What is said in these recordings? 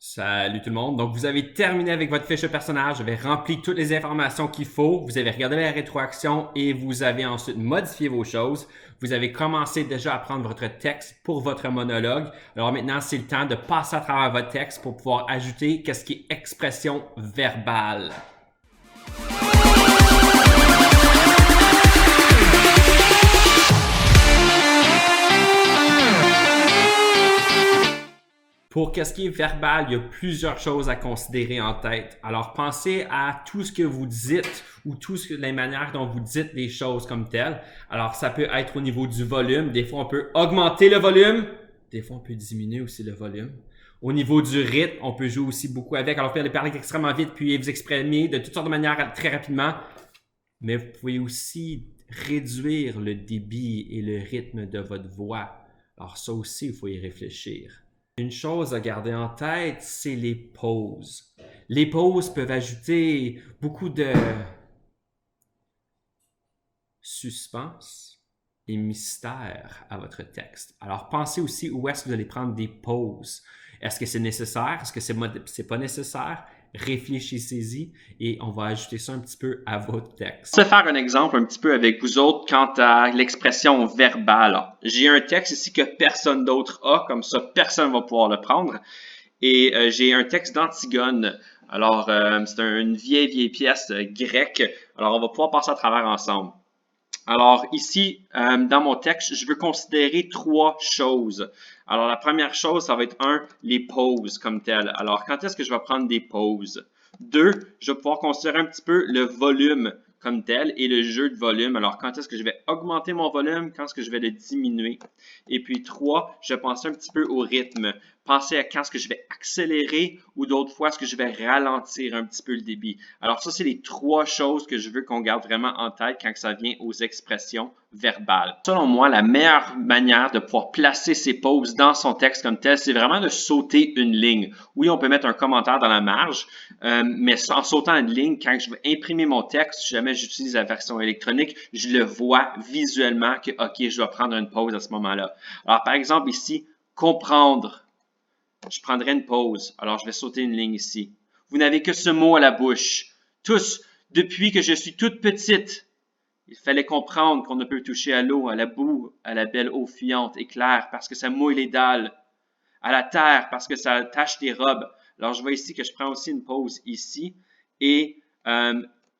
Salut tout le monde. Donc, vous avez terminé avec votre fiche de personnage. Vous avez rempli toutes les informations qu'il faut. Vous avez regardé la rétroaction et vous avez ensuite modifié vos choses. Vous avez commencé déjà à prendre votre texte pour votre monologue. Alors maintenant, c'est le temps de passer à travers votre texte pour pouvoir ajouter qu'est-ce qui est expression verbale. Pour qu'est-ce qui est verbal, il y a plusieurs choses à considérer en tête. Alors, pensez à tout ce que vous dites ou les manières dont vous dites les choses comme telles. Alors, ça peut être au niveau du volume. Des fois, on peut augmenter le volume. Des fois, on peut diminuer aussi le volume. Au niveau du rythme, on peut jouer aussi beaucoup avec. Alors, vous pouvez parler extrêmement vite puis vous exprimer de toutes sortes de manières très rapidement. Mais vous pouvez aussi réduire le débit et le rythme de votre voix. Alors, ça aussi, il faut y réfléchir. Une chose à garder en tête, c'est les pauses. Les pauses peuvent ajouter beaucoup de suspense et mystère à votre texte. Alors, pensez aussi où est-ce que vous allez prendre des pauses. Est-ce que c'est nécessaire? Est-ce que c'est pas nécessaire? Réfléchissez-y et on va ajouter ça un petit peu à votre texte. Je vais faire un exemple un petit peu avec vous autres quant à l'expression verbale. J'ai un texte ici que personne d'autre a, comme ça personne ne va pouvoir le prendre. Et j'ai un texte d'Antigone. Alors, c'est une vieille pièce grecque. Alors, on va pouvoir passer à travers ensemble. Alors ici, dans mon texte, je veux considérer trois choses. Alors la première chose, ça va être les pauses comme telles. Alors quand est-ce que je vais prendre des pauses? 2, je vais pouvoir considérer un petit peu le volume comme tel et le jeu de volume. Alors quand est-ce que je vais augmenter mon volume? Quand est-ce que je vais le diminuer? Et puis 3, je vais penser un petit peu au rythme. Penser à quand est-ce que je vais accélérer ou d'autres fois est-ce que je vais ralentir un petit peu le débit. Alors ça, c'est les trois choses que je veux qu'on garde vraiment en tête quand ça vient aux expressions verbales. Selon moi, la meilleure manière de pouvoir placer ces pauses dans son texte comme tel, c'est vraiment de sauter une ligne. Oui, on peut mettre un commentaire dans la marge, mais en sautant une ligne, quand je vais imprimer mon texte, si jamais j'utilise la version électronique, je le vois visuellement que, OK, je dois prendre une pause à ce moment-là. Alors, par exemple, ici, comprendre. Je prendrai une pause. Alors, je vais sauter une ligne ici. Vous n'avez que ce mot à la bouche. Tous, depuis que je suis toute petite, il fallait comprendre qu'on ne peut toucher à l'eau, à la boue, à la belle eau fuyante et claire, parce que ça mouille les dalles, à la terre, parce que ça tache les robes. Alors, je vois ici que je prends aussi une pause ici et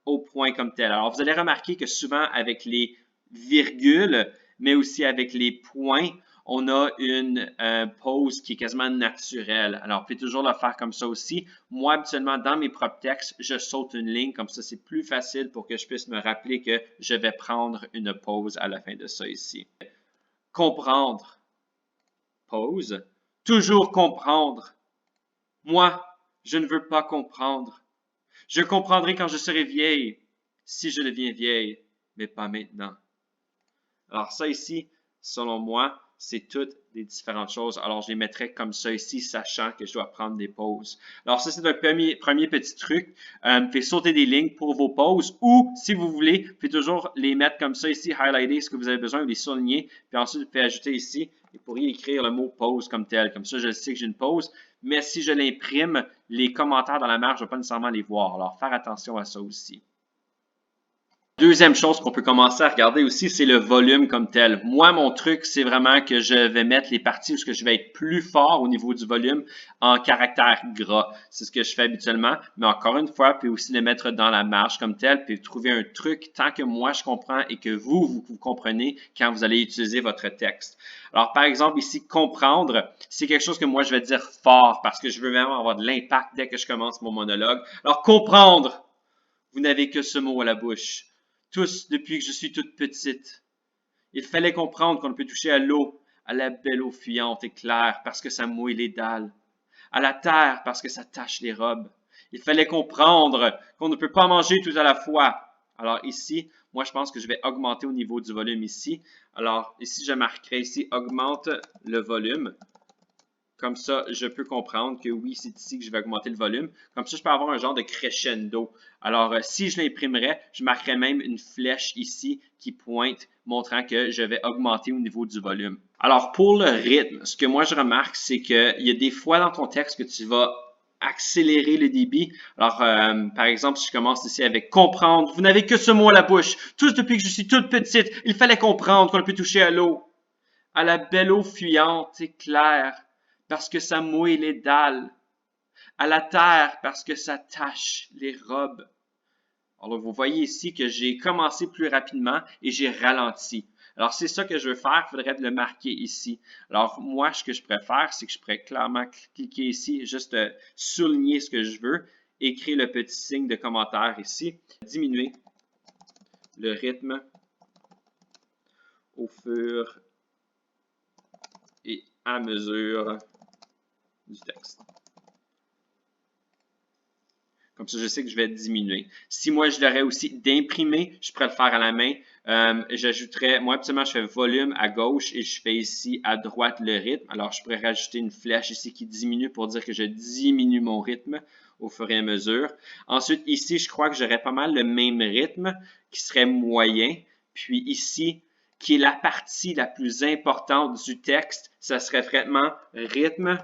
au point comme tel. Alors, vous allez remarquer que souvent, avec les virgules, mais aussi avec les points, on a une pause qui est quasiment naturelle. Alors, vous pouvez toujours le faire comme ça aussi. Moi, habituellement, dans mes propres textes, je saute une ligne. Comme ça, c'est plus facile pour que je puisse me rappeler que je vais prendre une pause à la fin de ça ici. Comprendre. Pause. Toujours comprendre. Moi, je ne veux pas comprendre. Je comprendrai quand je serai vieille, si je deviens vieille, mais pas maintenant. Alors ça ici, selon moi, c'est toutes des différentes choses. Alors, je les mettrai comme ça ici, sachant que je dois prendre des pauses. Alors, ça, c'est un premier petit truc. Vous pouvez sauter des lignes pour vos pauses ou, si vous voulez, vous pouvez toujours les mettre comme ça ici, highlighter ce que vous avez besoin ou les souligner. Puis ensuite, vous pouvez ajouter ici, vous pourriez écrire le mot pause comme tel. Comme ça, je sais que j'ai une pause. Mais si je l'imprime, les commentaires dans la marge, je ne vais pas nécessairement les voir. Alors, faire attention à ça aussi. Deuxième chose qu'on peut commencer à regarder aussi, c'est le volume comme tel. Moi, mon truc, c'est vraiment que je vais mettre les parties où je vais être plus fort au niveau du volume en caractère gras. C'est ce que je fais habituellement, mais encore une fois, vous pouvez aussi le mettre dans la marge comme tel, puis trouver un truc tant que moi je comprends et que vous comprenez quand vous allez utiliser votre texte. Alors, par exemple, ici, comprendre, c'est quelque chose que moi je vais dire fort parce que je veux vraiment avoir de l'impact dès que je commence mon monologue. Alors, comprendre, vous n'avez que ce mot à la bouche. Tous, depuis que je suis toute petite. Il fallait comprendre qu'on ne peut toucher à l'eau, à la belle eau fuyante et claire, parce que ça mouille les dalles, à la terre, parce que ça tache les robes. Il fallait comprendre qu'on ne peut pas manger tout à la fois. Alors ici, moi je pense que je vais augmenter au niveau du volume ici. Alors ici, je marquerai ici, augmente le volume. Comme ça, je peux comprendre que oui, c'est ici que je vais augmenter le volume. Comme ça, je peux avoir un genre de crescendo. Alors, si je l'imprimerais, je marquerais même une flèche ici qui pointe, montrant que je vais augmenter au niveau du volume. Alors, pour le rythme, ce que moi je remarque, c'est qu'il y a des fois dans ton texte que tu vas accélérer le débit. Alors, par exemple, si je commence ici avec comprendre, vous n'avez que ce mot à la bouche. Tous depuis que je suis toute petite, il fallait comprendre qu'on ne peut toucher à l'eau. À la belle eau fuyante et claire, parce que ça mouille les dalles. À la terre, parce que ça tache les robes. Alors, vous voyez ici que j'ai commencé plus rapidement et j'ai ralenti. Alors, c'est ça que je veux faire. Il faudrait le marquer ici. Alors, moi, ce que je préfère, c'est que je pourrais clairement cliquer ici, juste souligner ce que je veux, écrire le petit signe de commentaire ici, diminuer le rythme au fur et à mesure du texte. Comme ça, je sais que je vais diminuer. Si moi, je l'aurais aussi d'imprimer, je pourrais le faire à la main. J'ajouterais, moi, absolument, je fais volume à gauche et je fais ici à droite le rythme. Alors, je pourrais rajouter une flèche ici qui diminue pour dire que je diminue mon rythme au fur et à mesure. Ensuite, ici, je crois que j'aurais pas mal le même rythme qui serait moyen. Puis ici, qui est la partie la plus importante du texte, ça serait vraiment rythme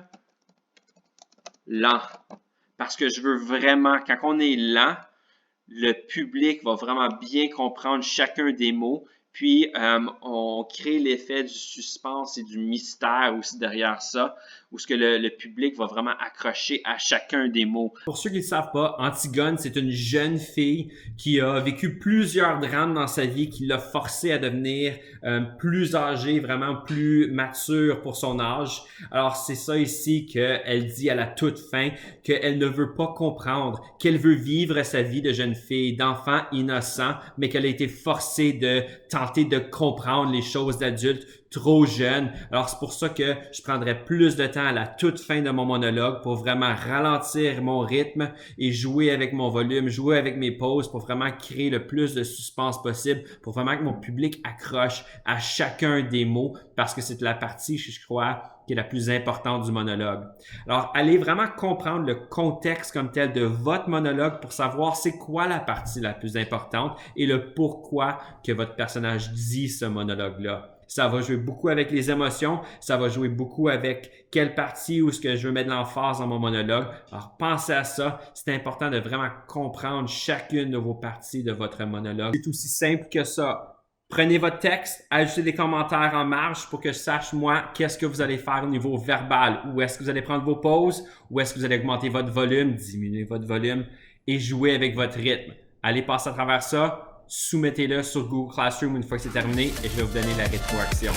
lent. Parce que je veux vraiment, quand on est lent, le public va vraiment bien comprendre chacun des mots. Puis, on crée l'effet du suspense et du mystère aussi derrière ça, où ce que le public va vraiment accrocher à chacun des mots. Pour ceux qui ne le savent pas, Antigone, c'est une jeune fille qui a vécu plusieurs drames dans sa vie, qui l'a forcée à devenir plus âgée, vraiment plus mature pour son âge. Alors, c'est ça ici qu'elle dit à la toute fin, qu'elle ne veut pas comprendre, qu'elle veut vivre sa vie de jeune fille, d'enfant innocent, mais qu'elle a été forcée de tenter de comprendre les choses d'adultes trop jeune. Alors, c'est pour ça que je prendrai plus de temps à la toute fin de mon monologue pour vraiment ralentir mon rythme et jouer avec mon volume, jouer avec mes pauses pour vraiment créer le plus de suspense possible, pour vraiment que mon public accroche à chacun des mots parce que c'est la partie, je crois, qui est la plus importante du monologue. Alors, allez vraiment comprendre le contexte comme tel de votre monologue pour savoir c'est quoi la partie la plus importante et le pourquoi que votre personnage dit ce monologue-là. Ça va jouer beaucoup avec les émotions, ça va jouer beaucoup avec quelle partie ou ce que je veux mettre l'emphase dans mon monologue. Alors, pensez à ça. C'est important de vraiment comprendre chacune de vos parties de votre monologue. C'est aussi simple que ça. Prenez votre texte, ajoutez des commentaires en marge pour que je sache, moi, qu'est-ce que vous allez faire au niveau verbal. Où est-ce que vous allez prendre vos pauses? Où est-ce que vous allez augmenter votre volume, diminuer votre volume et jouer avec votre rythme. Allez passer à travers ça. Soumettez-le sur Google Classroom une fois que c'est terminé et je vais vous donner la rétroaction.